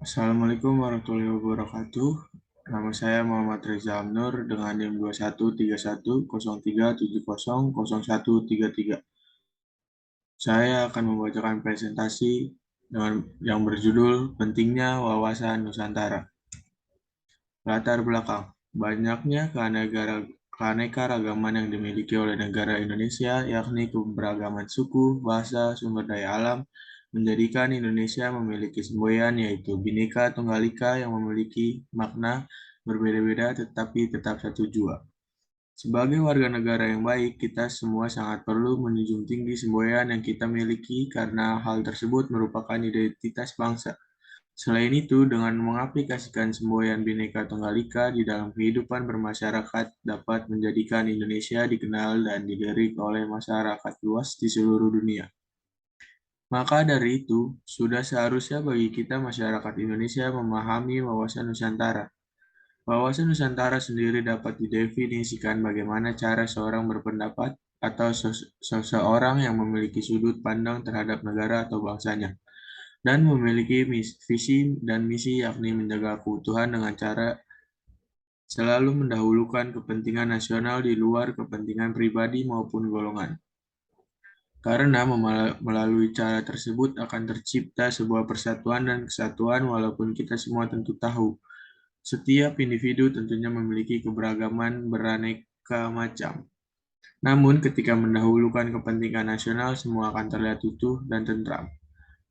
Assalamualaikum warahmatullahi wabarakatuh. Nama saya Muhammad Reza Amnur dengan NIM 213103700133. Saya akan membacakan presentasi dengan yang berjudul Pentingnya Wawasan Nusantara. Latar belakang. Banyaknya keanekaragaman yang dimiliki oleh negara Indonesia, yakni keberagaman suku, bahasa, sumber daya alam, menjadikan Indonesia memiliki semboyan yaitu Bhinneka Tunggal Ika yang memiliki makna berbeda-beda tetapi tetap satu jua. Sebagai warga negara yang baik, kita semua sangat perlu menjunjung tinggi semboyan yang kita miliki karena hal tersebut merupakan identitas bangsa. Selain itu, dengan mengaplikasikan semboyan Bhinneka Tunggal Ika di dalam kehidupan bermasyarakat dapat menjadikan Indonesia dikenal dan dilirik oleh masyarakat luas di seluruh dunia. Maka dari itu, sudah seharusnya bagi kita masyarakat Indonesia memahami wawasan Nusantara. Wawasan Nusantara sendiri dapat didefinisikan bagaimana cara seorang berpendapat atau seseorang yang memiliki sudut pandang terhadap negara atau bangsanya dan memiliki visi dan misi yakni menjaga keutuhan dengan cara selalu mendahulukan kepentingan nasional di luar kepentingan pribadi maupun golongan. Karena melalui cara tersebut akan tercipta sebuah persatuan dan kesatuan walaupun kita semua tentu tahu. Setiap individu tentunya memiliki keberagaman beraneka macam. Namun ketika mendahulukan kepentingan nasional semua akan terlihat utuh dan tentram.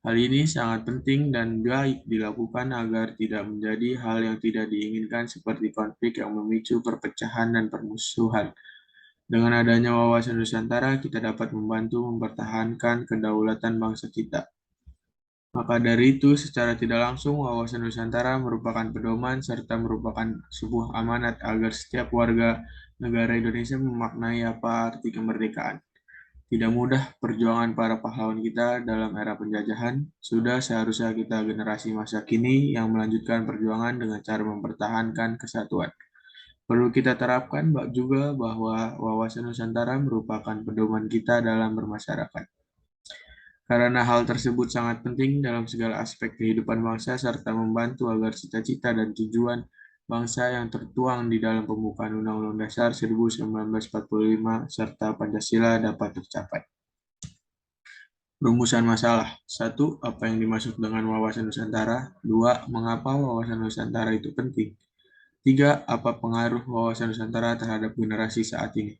Hal ini sangat penting dan baik dilakukan agar tidak menjadi hal yang tidak diinginkan seperti konflik yang memicu perpecahan dan permusuhan. Dengan adanya wawasan Nusantara, kita dapat membantu mempertahankan kedaulatan bangsa kita. Maka dari itu, secara tidak langsung, wawasan Nusantara merupakan pedoman serta merupakan sebuah amanat agar setiap warga negara Indonesia memaknai apa arti kemerdekaan. Tidak mudah perjuangan para pahlawan kita dalam era penjajahan, sudah seharusnya kita generasi masa kini yang melanjutkan perjuangan dengan cara mempertahankan kesatuan. Perlu kita terapkan juga bahwa wawasan Nusantara merupakan pedoman kita dalam bermasyarakat. Karena hal tersebut sangat penting dalam segala aspek kehidupan bangsa serta membantu agar cita-cita dan tujuan bangsa yang tertuang di dalam pembukaan Undang-Undang Dasar 1945 serta Pancasila dapat tercapai. Rumusan masalah. 1. Apa yang dimaksud dengan wawasan Nusantara? 2. Mengapa wawasan Nusantara itu penting? 3. Apa pengaruh wawasan Nusantara terhadap generasi saat ini?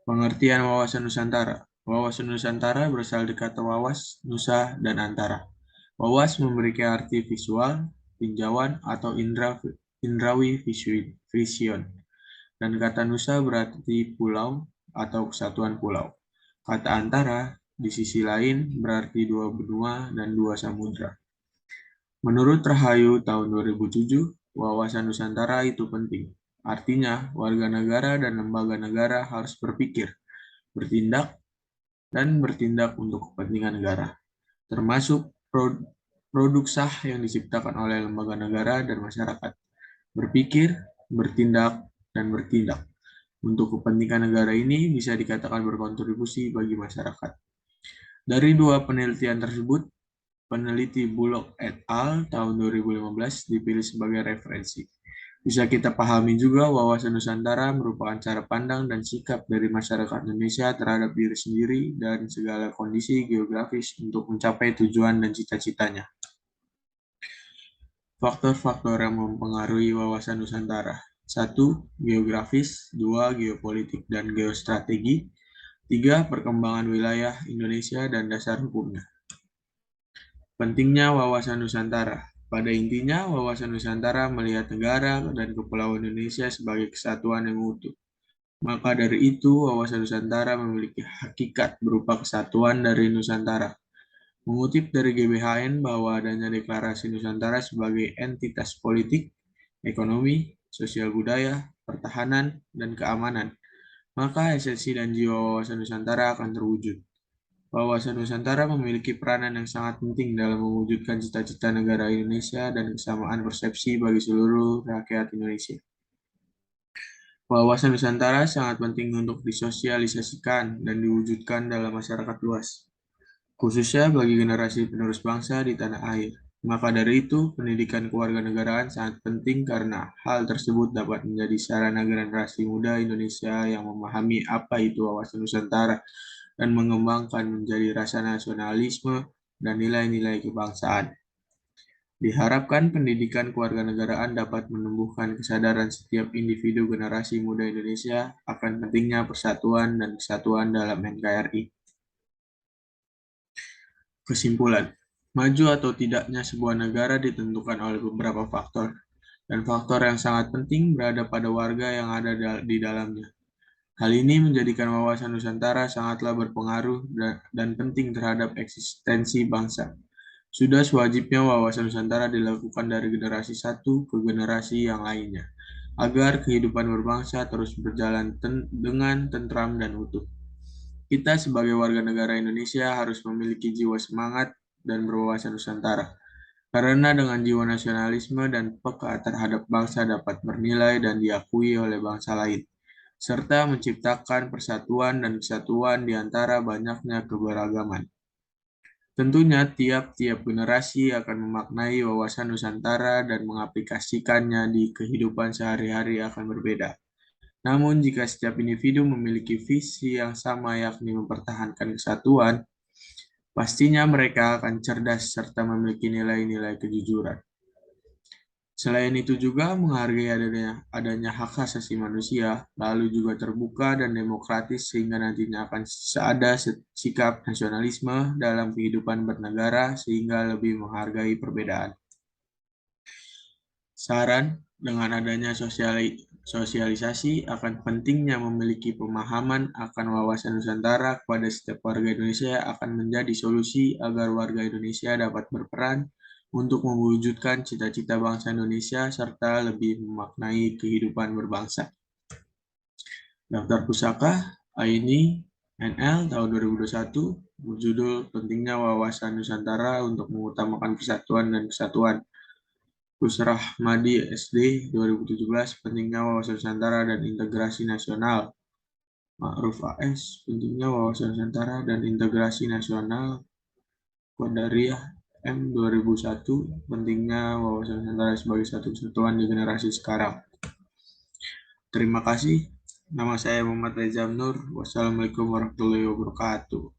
Pengertian wawasan Nusantara. Wawasan Nusantara berasal dari kata wawas, nusa, dan antara. Wawas memiliki arti visual, tinjauan, atau indrawi vision. Dan kata nusa berarti pulau atau kesatuan pulau. Kata antara di sisi lain berarti dua benua dan dua samudra. Menurut Rahayu tahun 2007, wawasan Nusantara itu penting. Artinya, warga negara dan lembaga negara harus berpikir, bertindak, dan bertindak untuk kepentingan negara, termasuk produk sah yang diciptakan oleh lembaga negara dan masyarakat. Berpikir, bertindak, dan bertindak. Untuk kepentingan negara ini bisa dikatakan berkontribusi bagi masyarakat. Dari dua penelitian tersebut, peneliti Bullock et al. Tahun 2015 dipilih sebagai referensi. Bisa kita pahami juga wawasan Nusantara merupakan cara pandang dan sikap dari masyarakat Indonesia terhadap diri sendiri dan segala kondisi geografis untuk mencapai tujuan dan cita-citanya. Faktor-faktor yang mempengaruhi wawasan Nusantara. 1. Geografis, 2. Geopolitik dan geostrategi, 3. Perkembangan wilayah Indonesia dan dasar hukumnya. Pentingnya wawasan Nusantara. Pada intinya, wawasan Nusantara melihat negara dan kepulauan Indonesia sebagai kesatuan yang utuh. Maka dari itu, wawasan Nusantara memiliki hakikat berupa kesatuan dari Nusantara. Mengutip dari GBHN bahwa adanya deklarasi Nusantara sebagai entitas politik, ekonomi, sosial budaya, pertahanan, dan keamanan, maka esensi dan jiwa wawasan Nusantara akan terwujud. Wawasan Nusantara memiliki peranan yang sangat penting dalam mewujudkan cita-cita negara Indonesia dan kesamaan persepsi bagi seluruh rakyat Indonesia. Wawasan Nusantara sangat penting untuk disosialisasikan dan diwujudkan dalam masyarakat luas, khususnya bagi generasi penerus bangsa di tanah air. Maka dari itu, pendidikan kewarganegaraan sangat penting karena hal tersebut dapat menjadi sarana generasi muda Indonesia yang memahami apa itu wawasan Nusantara dan mengembangkan menjadi rasa nasionalisme dan nilai-nilai kebangsaan. Diharapkan pendidikan kewarganegaraan dapat menumbuhkan kesadaran setiap individu generasi muda Indonesia akan pentingnya persatuan dan kesatuan dalam NKRI. Kesimpulan, maju atau tidaknya sebuah negara ditentukan oleh beberapa faktor, dan faktor yang sangat penting berada pada warga yang ada di dalamnya. Hal ini menjadikan wawasan Nusantara sangatlah berpengaruh dan penting terhadap eksistensi bangsa. Sudah sewajibnya wawasan Nusantara dilakukan dari generasi satu ke generasi yang lainnya, agar kehidupan berbangsa terus berjalan dengan tentram dan utuh. Kita sebagai warga negara Indonesia harus memiliki jiwa semangat dan berwawasan Nusantara, karena dengan jiwa nasionalisme dan peka terhadap bangsa dapat bernilai dan diakui oleh bangsa lain, serta menciptakan persatuan dan kesatuan di antara banyaknya keberagaman. Tentunya tiap-tiap generasi akan memaknai wawasan Nusantara dan mengaplikasikannya di kehidupan sehari-hari akan berbeda. Namun jika setiap individu memiliki visi yang sama yakni mempertahankan kesatuan, pastinya mereka akan cerdas serta memiliki nilai-nilai kejujuran. Selain itu juga menghargai adanya hak asasi manusia, lalu juga terbuka dan demokratis sehingga nantinya akan ada sikap nasionalisme dalam kehidupan bernegara sehingga lebih menghargai perbedaan. Saran, dengan adanya sosialisasi akan pentingnya memiliki pemahaman akan wawasan Nusantara kepada setiap warga Indonesia akan menjadi solusi agar warga Indonesia dapat berperan untuk mewujudkan cita-cita bangsa Indonesia serta lebih memaknai kehidupan berbangsa. Daftar Pusaka Aini NL tahun 2021 berjudul Pentingnya Wawasan Nusantara untuk Mengutamakan Persatuan dan Kesatuan. Kusrahmadi SD 2017 Pentingnya Wawasan Nusantara dan Integrasi Nasional. Ma'ruf AS Pentingnya Wawasan Nusantara dan Integrasi Nasional. Qadariyah M 2001 Pentingnya Wawasan Nusantara sebagai satu kesatuan di generasi sekarang. Terima kasih. Nama saya Muhammad Reza Nur. Wassalamualaikum warahmatullahi wabarakatuh.